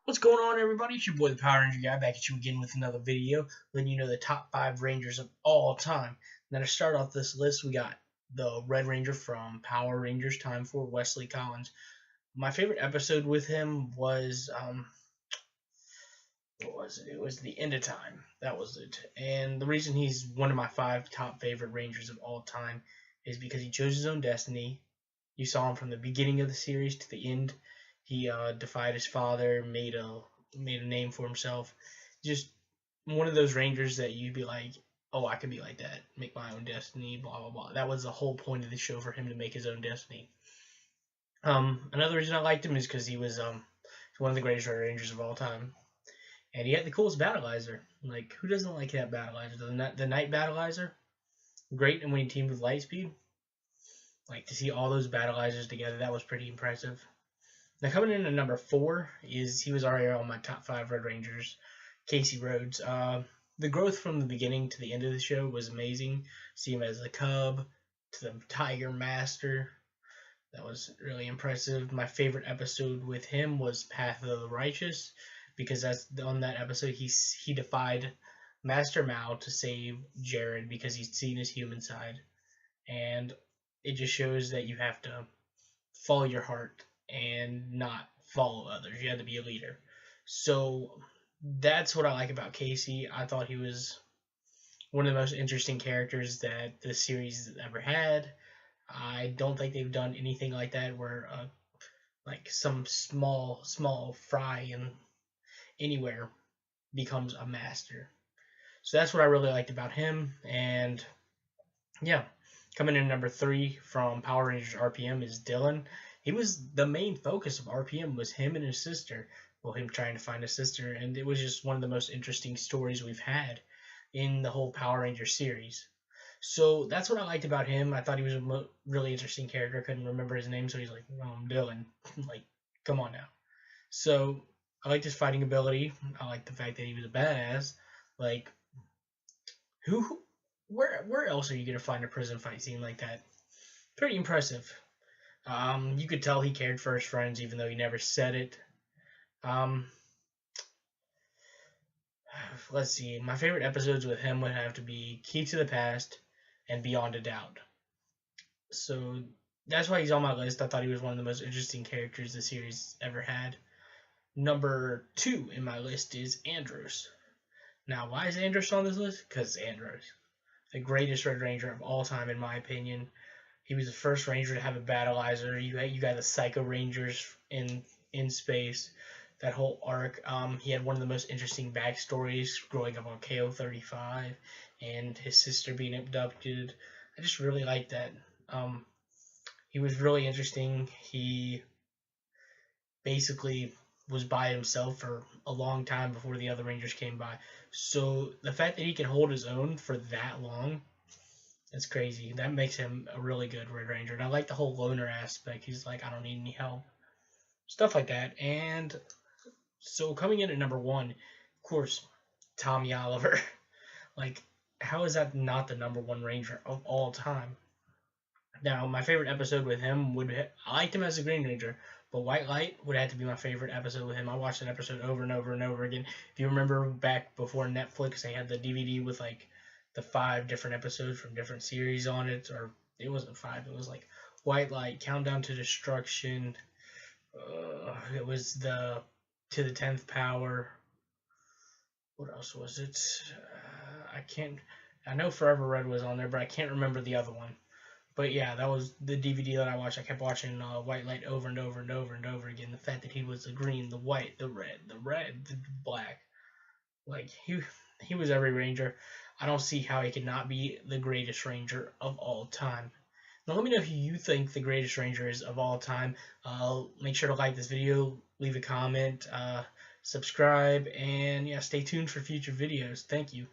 What's going on, everybody? It's your boy, the Power Ranger Guy, back at you again with another video, letting you know the top 5 Rangers of all time. Now, to start off this list, we got the Red Ranger from Power Rangers Time for Wesley Collins. My favorite episode with him was, what was it? It was The End of Time. That was it. And the reason he's one of my 5 top favorite Rangers of all time is because he chose his own destiny. You saw him from the beginning of the series to the end. He defied his father, made a name for himself. Just one of those Rangers that you'd be like, oh, I could be like that, make my own destiny, blah blah blah. That was the whole point of the show, for him to make his own destiny. Another reason I liked him is because he was one of the greatest Red Rangers of all time, and he had the coolest battleizer. Like, who doesn't like that battleizer? The Night Battleizer, great, and when he teamed with Lightspeed, like, to see all those battleizers together, that was pretty impressive. Now, coming in at number 4 is, he was already on my top 5 Red Rangers, Casey Rhodes. The growth from the beginning to the end of the show was amazing. See him as a cub to the Tiger Master. That was really impressive. My favorite episode with him was Path of the Righteous, because on that episode he defied Master Mao to save Jared because he'd seen his human side, and it just shows that you have to follow your heart and not follow others. You have to be a leader. So that's what I like about Casey. I thought he was one of the most interesting characters that the series has ever had. I don't think they've done anything like that where like some small fry in anywhere becomes a master. So that's what I really liked about him. And yeah, coming in number 3 from Power Rangers RPM is Dylan. He was the main focus of RPM, was him and his sister. Well, him trying to find a sister, and it was just one of the most interesting stories we've had in the whole Power Rangers series. So that's what I liked about him. I thought he was a really interesting character. I couldn't remember his name, so he's like, oh, I'm Dylan. Like, come on now. So I liked his fighting ability. I liked the fact that he was a badass. Like, where else are you gonna find a prison fight scene like that? Pretty impressive. You could tell he cared for his friends, even though he never said it. Let's see. My favorite episodes with him would have to be Key to the Past and Beyond a Doubt. So that's why he's on my list. I thought he was one of the most interesting characters the series ever had. Number 2 in my list is Andros. Now, why is Andros on this list? Because Andros, the greatest Red Ranger of all time, in my opinion. He was the first Ranger to have a battleizer. You got the Psycho Rangers in space. That whole arc. He had one of the most interesting backstories, growing up on KO-35 and his sister being abducted. I just really liked that. He was really interesting. He basically was by himself for a long time before the other Rangers came by. So the fact that he can hold his own for that long, that's crazy. That makes him a really good Red Ranger. And I like the whole loner aspect. He's like, I don't need any help. Stuff like that. And so coming in at number 1, of course, Tommy Oliver. Like, how is that not the number 1 Ranger of all time? Now, my favorite episode with him I liked him as a Green Ranger, but White Light would have to be my favorite episode with him. I watched that episode over and over and over again. If you remember back before Netflix, they had the DVD with like the 5 different episodes from different series on it, or it wasn't 5, it was like White Light, Countdown to Destruction, it was the To the 10th Power, what else was it? I know Forever Red was on there, but I can't remember the other one. But yeah, that was the DVD that I watched. I kept watching White Light over and over and over and over again. The fact that he was the green, the white, the red, the black. Like, he was every Ranger. I don't see how he could not be the greatest Ranger of all time. Now, let me know who you think the greatest Ranger is of all time. Make sure to like this video, leave a comment, subscribe, and yeah, stay tuned for future videos. Thank you.